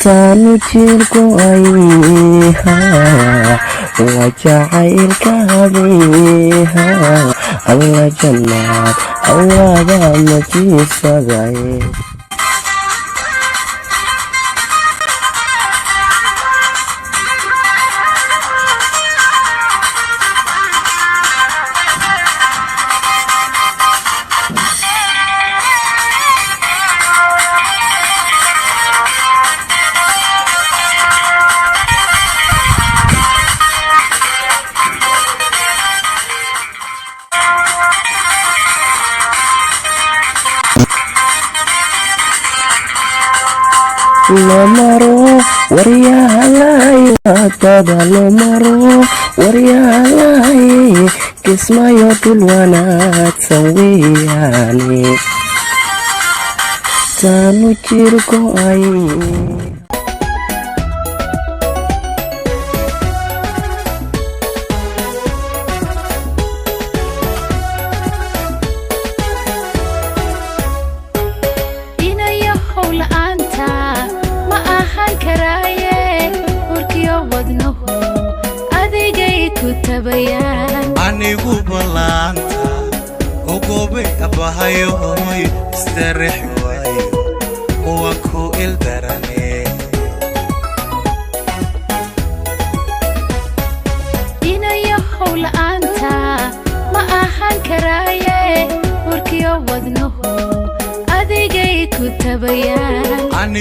taanu jirku ayha wajacaylkaabiha alla jannaad awada majiisaday lomaro waryahalay tada lomaro waryahalay kismayo dul wanaagsan weeyaane taanu jirku ay anigu balaanta ogobe abahayo hoy istarix waayo waa ku ildarane inayo howlaanta ma ahan karaaye warkiyo wadnuhu adigay ku tabayaan